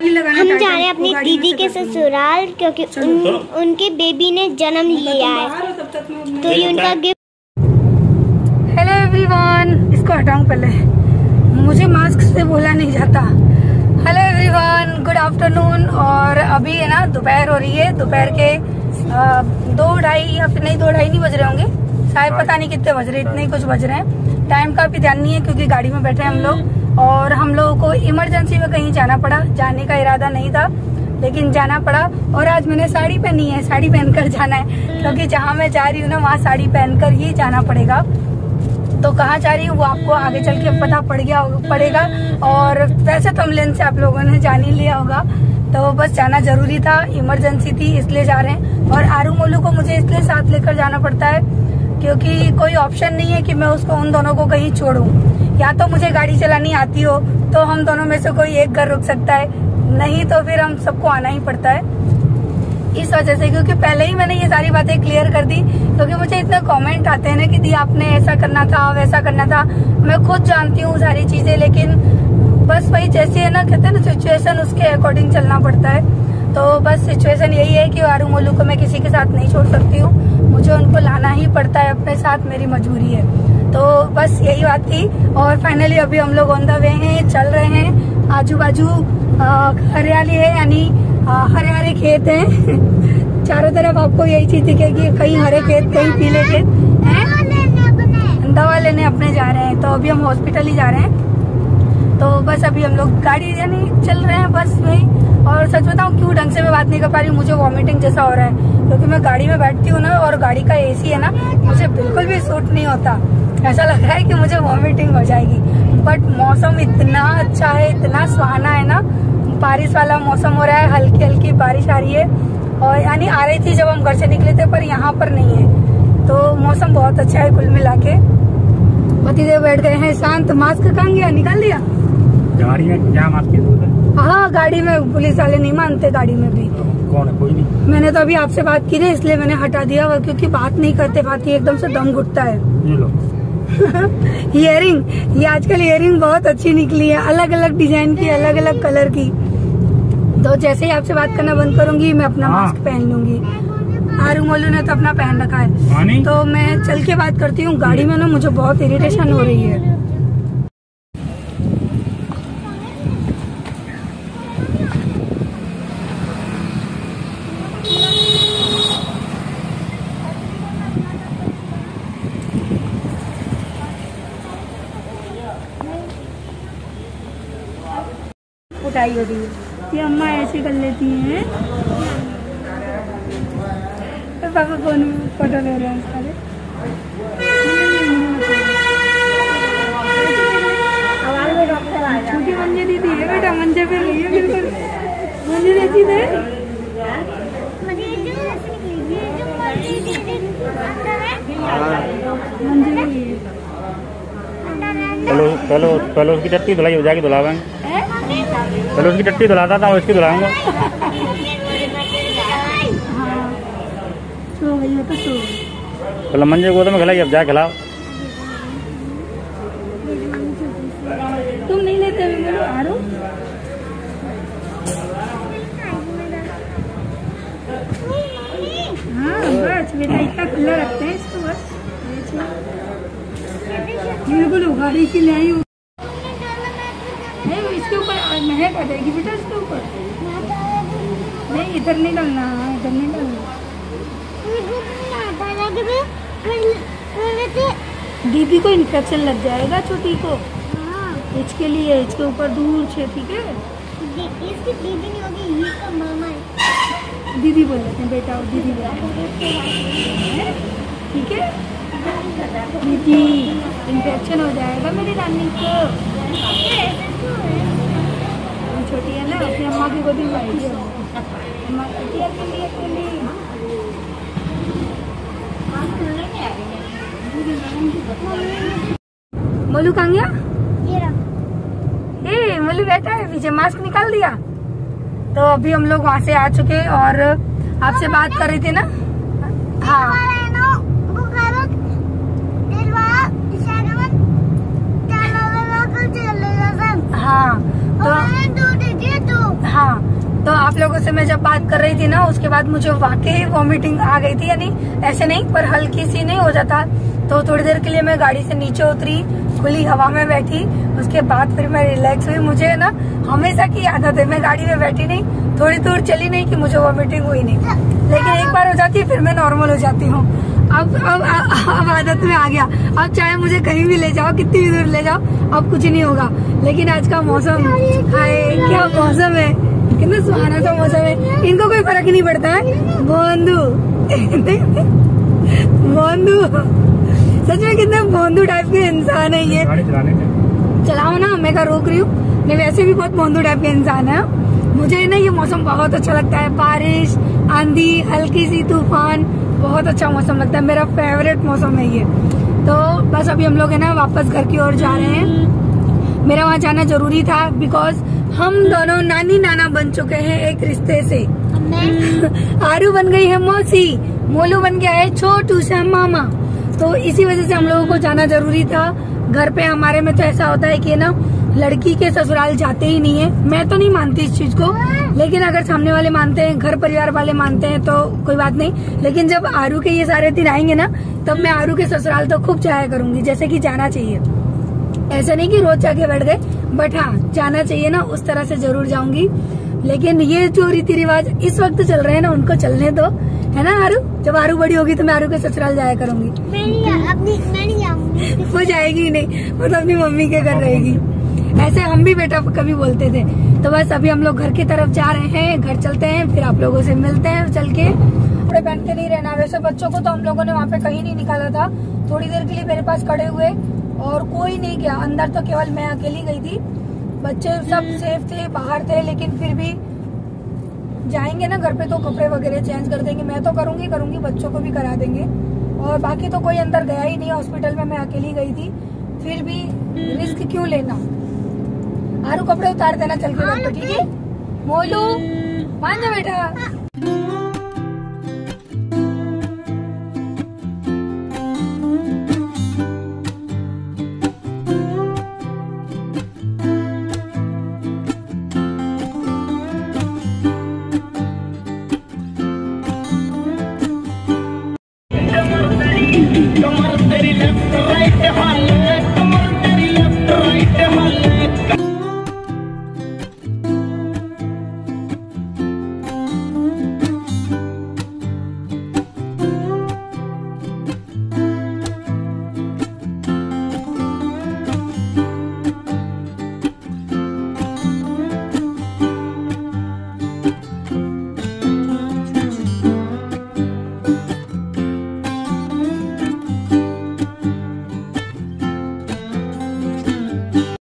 हम जा रहे हैं अपनी दीदी के ससुराल, क्योंकि उनके बेबी ने जन्म लिया है, तो ये उनका गिफ्ट। हेलो एवरीवन, इसको हटाऊं पहले, मुझे मास्क से बोला नहीं जाता। Hello everyone, good afternoon. और अभी है ना दोपहर हो रही है, दोपहर के 2-2:30 या फिर नहीं 2:30 नहीं बज रहे होंगे शायद, पता नहीं कितने बज रहे, इतने ही कुछ बज रहे हैं। टाइम का भी ध्यान नहीं है क्योंकि गाड़ी में बैठे हैं हम लोग, और हम लोगों को इमरजेंसी में कहीं जाना पड़ा। जाने का इरादा नहीं था लेकिन जाना पड़ा। और आज मैंने साड़ी पहनी है, साड़ी पहनकर जाना है क्योंकि जहाँ मैं जा रही हूँ ना वहाँ साड़ी पहनकर ही जाना पड़ेगा। तो कहाँ जा रही हूँ वो आपको आगे चल के पता पड़ेगा। और वैसे तो थंबनेल से आप लोगों ने जान ही लिया होगा, तो बस जाना जरूरी था, इमरजेंसी थी इसलिए जा रहे हैं। और आरू मोलू को मुझे इसलिए साथ लेकर जाना पड़ता है क्योंकि कोई ऑप्शन नहीं है कि मैं उसको उन दोनों को कहीं छोड़ूं। या तो मुझे गाड़ी चलानी आती हो तो हम दोनों में से कोई एक घर रुक सकता है, नहीं तो फिर हम सबको आना ही पड़ता है। इस वजह से, क्योंकि पहले ही मैंने ये सारी बातें क्लियर कर दी, क्योंकि मुझे इतने कमेंट आते हैं ना कि दी आपने ऐसा करना था वैसा करना था। मैं खुद जानती हूँ सारी चीजें, लेकिन बस वही जैसे है ना, कहते हैं ना सिचुएशन, उसके अकॉर्डिंग चलना पड़ता है। तो बस सिचुएशन यही है कि आरू मोलू को मैं किसी के साथ नहीं छोड़ सकती हूँ, मुझे उनको लाना ही पड़ता है अपने साथ, मेरी मजबूरी है। तो बस यही बात थी। और फाइनली अभी हम लोग ऑन द वे हैं, चल रहे हैं। आजू बाजू हरियाली है, यानी हरे हरे खेत हैं चारों तरफ आपको यही चीज दिखेगी, कहीं हरे खेत कहीं पीले खेत हैं। दवा लेने अपने जा रहे हैं, तो अभी हम हॉस्पिटल ही जा रहे हैं। तो बस अभी हम लोग गाड़ी यानी चल रहे हैं बस में। और सच बताऊं क्यों ढंग से मैं बात नहीं कर पा रही हूँ, मुझे वॉमिटिंग जैसा हो रहा है क्योंकि मैं गाड़ी में बैठती हूँ ना, और गाड़ी का एसी है ना, मुझे बिल्कुल भी सूट नहीं होता। ऐसा लग रहा है कि मुझे वॉमिटिंग हो जाएगी। बट मौसम इतना अच्छा है, इतना सुहाना है ना, बारिश वाला मौसम हो रहा है, हल्की हल्की बारिश आ रही है। और यानी आ रही थी जब हम घर से निकले थे, पर यहाँ पर नहीं है। तो मौसम बहुत अच्छा है कुल मिला के। पति देव बैठ गए हैं शांत। मास्क कहाँ गया, निकाल दिया गाड़ी में? क्या मास्क? हाँ, गाड़ी में पुलिस वाले नहीं मानते, गाड़ी में भी। कौन है? कोई नहीं। मैंने तो अभी आपसे बात की ना, इसलिए मैंने हटा दिया, क्योंकि बात नहीं करते पाती एकदम से दम घुटता है। ये लो इयरिंग, ये आजकल इयरिंग बहुत अच्छी निकली है, अलग अलग डिजाइन की, अलग अलग कलर की। तो जैसे ही आपसे बात करना बंद करूंगी मैं अपना मास्क पहन लूंगी। आरू मोलू ने तो अपना पहन रखा है। तो मैं चल के बात करती हूँ, गाड़ी में ना मुझे बहुत इरिटेशन हो रही है। उठाई होती है ये अम्मा ऐसे कर लेती हैं। तो पापा फोन में फोटो ले रहे हैं सारे। छोटी मंजे दीदी है बेटा, मंजे पे रही है बिल्कुल, मंजे रहती थे। पहले उसकी टट्टी धुलाई हो जाएगी, धुलावेंगे। पहले उसकी टट्टी धुलाता था, उसकी धुलाऊंगा। पहले मंजे गोद में खिलाई, अब जा खिलाओ। तुम नहीं लेते आरू? हाँ बस बेटा, इतना खुला रखते हैं इसको, बस बिल्कुल उगाड़ी की ले आई। नहीं, इसके ऊपर महक आ जाएगी बेटा, इसके ऊपर नहीं, इधर नहीं डालना, इधर नहीं डालना। दीदी को इन्फेक्शन लग जाएगा छोटी को, इसके लिए इसके ऊपर दूर से, ठीक है? इसकी दीदी नहीं होगी, ये तो मामा है। दीदी बोल रहे हैं बेटा, दीदी बोल, ठीक है? दीदी इन्फेक्शन हो जाएगा मेरी रानी को। छोटी है ना, अपनी अम्मा की गोदी में बैठी है, अम्मा अकेली। मोलू कहाँ गया? ए मोलू बैठा है पीछे, मास्क निकाल दिया। तो अभी हम लोग वहाँ से आ चुके और आपसे बात कर रही थी ना। हाँ हाँ, तो हाँ लोगों से मैं जब बात कर रही थी ना, उसके बाद मुझे वाकई वॉमिटिंग आ गई थी। यानी ऐसे नहीं, पर हल्की सी नहीं हो जाता। तो थोड़ी देर के लिए मैं गाड़ी से नीचे उतरी, खुली हवा में बैठी, उसके बाद फिर मैं रिलैक्स हुई। मुझे ना हमेशा की आदत है, मैं गाड़ी में बैठी नहीं, थोड़ी दूर चली नहीं कि मुझे वॉमिटिंग हुई नहीं, लेकिन एक बार हो जाती है फिर मैं नॉर्मल हो जाती हूँ। अब आदत में आ गया। अब चाहे मुझे कहीं भी ले जाओ, कितनी भी दूर ले जाओ, अब कुछ नहीं होगा। लेकिन आज का मौसम, हाय क्या मौसम है, कितना सुहाना सा मौसम है। इनको कोई फर्क नहीं पड़ता है। बोंदू बोंदू, सच में कितने बोंदू टाइप के इंसान है ये। चलाओ ना, मैं क्या रोक रही हूँ, मैं वैसे भी बहुत बोंदू टाइप के इंसान है। मुझे ना ये मौसम बहुत अच्छा लगता है, बारिश, आंधी, हल्की सी तूफान, बहुत अच्छा मौसम लगता है, मेरा फेवरेट मौसम है ये। तो बस अभी हम लोग है ना वापस घर की ओर जा रहे हैं। मेरा वहाँ जाना जरूरी था, बिकॉज हम दोनों नानी नाना बन चुके हैं एक रिश्ते से। आरू बन गई है मौसी, मोलू बन गया है छोटू सा मामा। तो इसी वजह से हम लोगों को जाना जरूरी था। घर पे हमारे में तो ऐसा होता है कि ना लड़की के ससुराल जाते ही नहीं है। मैं तो नहीं मानती इस चीज को, लेकिन अगर सामने वाले मानते हैं, घर परिवार वाले मानते हैं तो कोई बात नहीं। लेकिन जब आरू के ये सारे दिन आएंगे ना, तब मैं आरू के ससुराल तो खूब जाया करूंगी, जैसे कि जाना चाहिए। ऐसा नहीं कि रोज जाके बैठ गए, बट हाँ जाना चाहिए ना, उस तरह से जरूर जाऊंगी। लेकिन ये जो रीति रिवाज इस वक्त चल रहे हैं ना, उनको चलने दो, है ना आरू। जब आरू बड़ी होगी तो मैं आरू के ससुराल जाया करूंगी। मैं नहीं जाऊंगी। वो जाएगी ही नहीं, वो तो अपनी मम्मी के घर रहेगी। ऐसे हम भी बेटा कभी बोलते थे। तो बस अभी हम लोग घर की तरफ जा रहे हैं, घर चलते हैं, फिर आप लोगों से मिलते हैं चल के। कपड़े पहन के नहीं रहना। वैसे बच्चों को तो हम लोगों ने वहाँ पे कहीं नहीं निकाला था, थोड़ी देर के लिए मेरे पास खड़े हुए और कोई नहीं गया अंदर, तो केवल मैं अकेली गई थी। बच्चे सब सेफ थे, बाहर थे, लेकिन फिर भी जाएंगे ना घर पे तो कपड़े वगैरह चेंज कर देंगे। मैं तो करूंगी, बच्चों को भी करा देंगे। और बाकी तो कोई अंदर गया ही नहीं, हॉस्पिटल में मैं अकेली गई थी। फिर भी रिस्क क्यों लेना। आरू कपड़े उतार देना चल के घर पे, ठीक है। मोलू मान जा बेटा।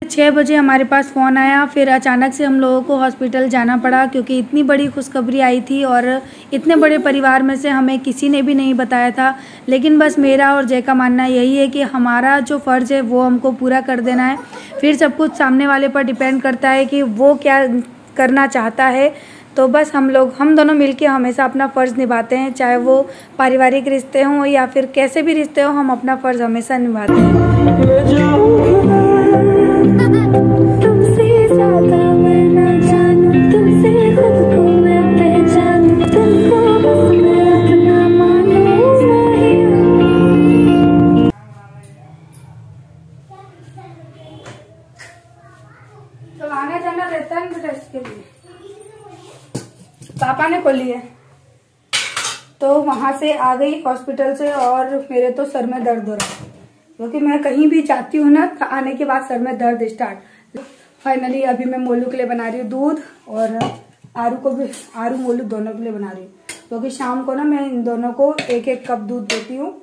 छः बजे हमारे पास फ़ोन आया, फिर अचानक से हम लोगों को हॉस्पिटल जाना पड़ा, क्योंकि इतनी बड़ी खुशखबरी आई थी और इतने बड़े परिवार में से हमें किसी ने भी नहीं बताया था। लेकिन बस मेरा और जय का मानना यही है कि हमारा जो फ़र्ज़ है वो हमको पूरा कर देना है। फिर सब कुछ सामने वाले पर डिपेंड करता है कि वो क्या करना चाहता है। तो बस हम दोनों मिलके हमेशा अपना फ़र्ज़ निभाते हैं, चाहे वो पारिवारिक रिश्ते हों या फिर कैसे भी रिश्ते हों, हम अपना फ़र्ज़ हमेशा निभाते हैं। तुमसे ज़्यादा मैं ना जानूं, तुमसे खुद को मैं पहचानूं, तुमको बस मैं अपना मानूं। तो आना जाना रहता है बेटा इसके लिए। पापा ने खोली है तो वहां से आ गई हॉस्पिटल से, और मेरे तो सर में दर्द हो रहा है, क्योंकि मैं कहीं भी जाती हूँ ना, आने के बाद सर में दर्द स्टार्ट। फाइनली अभी मैं मोलू के लिए बना रही हूँ दूध, और आरू मोलू दोनों के लिए बना रही हूँ, क्योंकि शाम को ना मैं इन दोनों को एक एक कप दूध देती हूँ,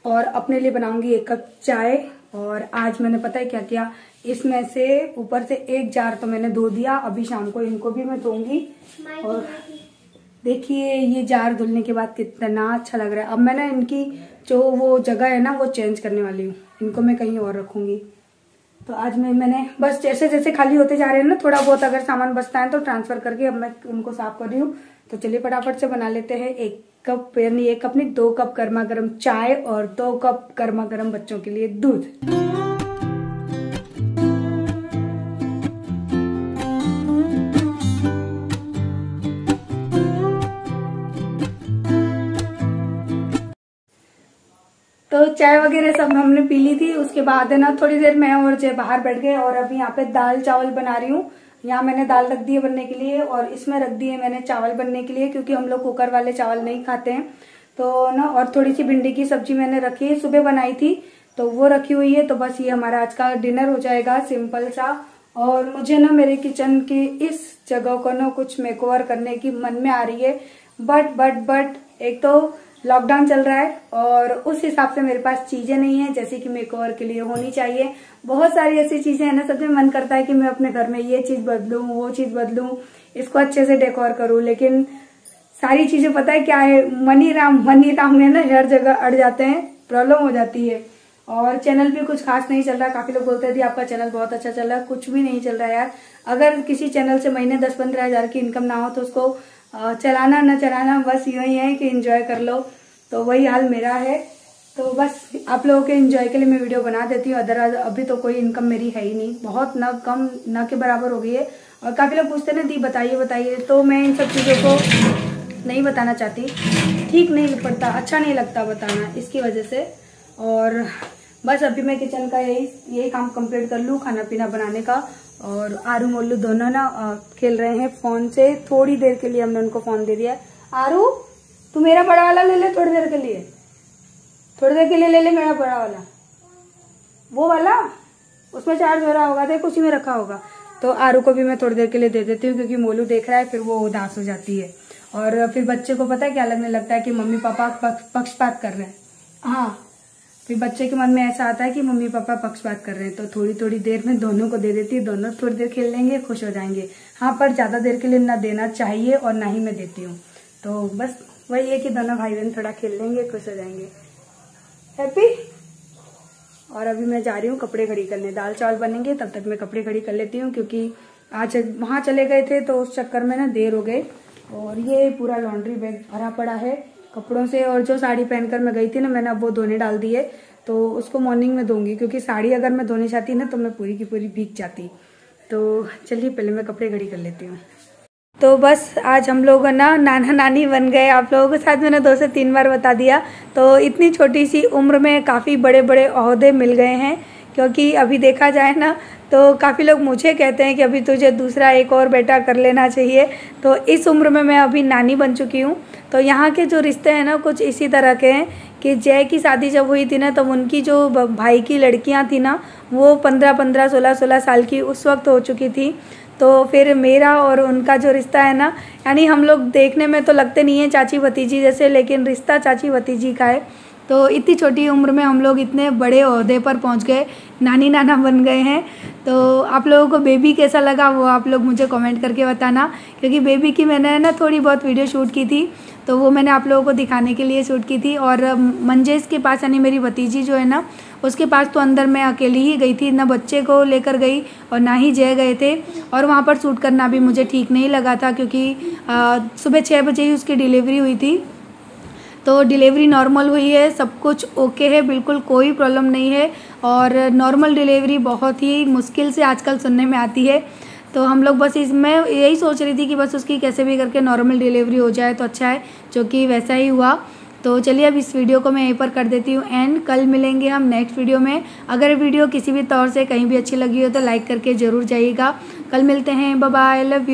और अपने लिए बनाऊंगी 1 कप चाय। और आज मैंने पता है क्या किया, इसमें से ऊपर से 1 जार तो मैंने धो दिया, अभी शाम को इनको भी मैं धोऊंगी। और देखिए ये जार धुलने के बाद कितना अच्छा लग रहा है। अब मैं ना इनकी जो वो जगह है ना वो चेंज करने वाली हूँ, इनको मैं कहीं और रखूंगी। तो आज मैंने बस जैसे जैसे खाली होते जा रहे हैं ना, थोड़ा बहुत अगर सामान बचता है तो ट्रांसफर करके अब मैं उनको साफ कर रही हूँ। तो चलिए फटाफट से बना लेते हैं 1 कप यानी 1 कप नहीं 2 कप गर्मा गर्म चाय और 2 कप गर्मा गर्म बच्चों के लिए दूध। तो चाय वगैरह सब हमने पी ली थी। उसके बाद है ना थोड़ी देर मैं और जय बाहर बैठ गए और अभी यहाँ पे दाल चावल बना रही हूँ। यहाँ मैंने दाल रख दी है बनने के लिए और इसमें रख दी है मैंने चावल बनने के लिए, क्योंकि हम लोग कुकर वाले चावल नहीं खाते हैं। तो ना और थोड़ी सी भिंडी की सब्जी मैंने रखी है, सुबह बनाई थी तो वो रखी हुई है। तो बस ये हमारा आज का डिनर हो जाएगा सिंपल सा। और मुझे ना मेरे किचन की इस जगह को ना कुछ मेकओवर करने की मन में आ रही है, बट एक तो लॉकडाउन चल रहा है और उस हिसाब से मेरे पास चीजें नहीं है जैसे कि मेकओवर के लिए होनी चाहिए। बहुत सारी ऐसी चीजें हैं ना, सबसे मन करता है कि मैं अपने घर में ये चीज बदलूं, वो चीज बदलूं, इसको अच्छे से डेकोर करूं, लेकिन सारी चीजें पता है क्या है, मनी राम में ना हर जगह अड़ जाते हैं, प्रॉब्लम हो जाती है। और चैनल भी कुछ खास नहीं चल रहा। काफी लोग बोलते थे आपका चैनल बहुत अच्छा चल रहा है, कुछ भी नहीं चल रहा है यार। अगर किसी चैनल से महीने 10-15 हजार की इनकम ना हो तो उसको चलाना न चलाना बस यही है कि एंजॉय कर लो। तो वही हाल मेरा है। तो बस आप लोगों के एंजॉय के लिए मैं वीडियो बना देती हूँ। अदरवाइज अभी तो कोई इनकम मेरी है ही नहीं, बहुत न कम न के बराबर हो गई है। और काफी लोग पूछते ना दी बताइए, तो मैं इन सब चीजों को नहीं बताना चाहती, ठीक नहीं पड़ता, अच्छा नहीं लगता बताना, इसकी वजह से। और बस अभी मैं किचन का यही काम कंप्लीट कर लूँ, खाना पीना बनाने का। और आरू मोल्लू दोनों ना खेल रहे हैं फोन से। थोड़ी देर के लिए हमने उनको फोन दे दिया। आरू तू मेरा बड़ा वाला ले ले, थोड़ी देर के लिए ले ले मेरा बड़ा वाला, वो वाला उसमें चार्ज हो रहा होगा, देख उसी में रखा होगा। तो आरू को भी मैं थोड़ी देर के लिए दे देती हूँ, क्योंकि मोलू देख रहा है फिर वो उदास हो जाती है। और फिर बच्चे को पता है क्या लगने लगता है कि मम्मी पापा पक्षपात कर रहे हैं। हाँ, फिर बच्चे के मन में ऐसा आता है कि मम्मी पापा पक्षपात कर रहे हैं। तो थोड़ी देर में दोनों को दे देती है, दोनों थोड़ी देर खेल लेंगे, खुश हो जाएंगे। हाँ, पर ज्यादा देर के लिए ना देना चाहिए और ना ही मैं देती हूँ। तो बस वही है कि दोनों भाई बहन थोड़ा खेल लेंगे, खुश हो जाएंगे, हैप्पी। और अभी मैं जा रही हूँ कपड़े खड़ी करने, दाल चावल बनेंगे तब तक मैं कपड़े खड़ी कर लेती हूँ, क्योंकि आज वहां चले गए थे तो उस चक्कर में ना देर हो गई। और ये पूरा लॉन्ड्री बैग भरा पड़ा है कपड़ों से। और जो साड़ी पहनकर मैं गई थी ना, मैंने अब वो धोने डाल दी है, तो उसको मॉर्निंग में धोंगी, क्योंकि साड़ी अगर मैं धोने जाती ना तो मैं पूरी की पूरी भीग जाती। तो चलिए पहले मैं कपड़े खड़ी कर लेती हूँ। तो बस आज हम लोग ना नाना नानी बन गए। आप लोगों के साथ मैंने 2 से 3 बार बता दिया। तो इतनी छोटी सी उम्र में काफ़ी बड़े बड़े ओहदे मिल गए हैं, क्योंकि अभी देखा जाए ना तो काफ़ी लोग मुझे कहते हैं कि अभी तुझे दूसरा एक और बेटा कर लेना चाहिए। तो इस उम्र में मैं अभी नानी बन चुकी हूँ। तो यहाँ के जो रिश्ते हैं ना कुछ इसी तरह के हैं कि जय की शादी जब हुई थी ना, तब उनकी जो भाई की लड़कियाँ थी ना वो 15-15, 16-16 साल की उस वक्त हो चुकी थी। तो फिर मेरा और उनका जो रिश्ता है ना, यानी हम लोग देखने में तो लगते नहीं हैं चाची भतीजी जैसे, लेकिन रिश्ता चाची भतीजी का है। तो इतनी छोटी उम्र में हम लोग इतने बड़े ओहदे पर पहुंच गए, नानी नाना बन गए हैं। तो आप लोगों को बेबी कैसा लगा वो आप लोग मुझे कमेंट करके बताना, क्योंकि बेबी की मैंने ना थोड़ी बहुत वीडियो शूट की थी, तो वो मैंने आप लोगों को दिखाने के लिए शूट की थी। और मंजेश के पास यानी मेरी भतीजी जो है ना, उसके पास तो अंदर मैं अकेली ही गई थी, ना बच्चे को लेकर गई और ना ही जय गए थे। और वहाँ पर शूट करना भी मुझे ठीक नहीं लगा था, क्योंकि सुबह 6 बजे ही उसकी डिलीवरी हुई थी। तो डिलीवरी नॉर्मल हुई है, सब कुछ ओके है, बिल्कुल कोई प्रॉब्लम नहीं है। और नॉर्मल डिलीवरी बहुत ही मुश्किल से आजकल सुनने में आती है। तो हम लोग बस इसमें यही सोच रही थी कि बस उसकी कैसे भी करके नॉर्मल डिलीवरी हो जाए तो अच्छा है, जो कि वैसा ही हुआ। तो चलिए अब इस वीडियो को मैं यहीं पर कर देती हूँ एंड कल मिलेंगे हम नेक्स्ट वीडियो में। अगर वीडियो किसी भी तौर से कहीं भी अच्छी लगी हो तो लाइक करके ज़रूर जाइएगा। कल मिलते हैं, बाय बाय, लव यू।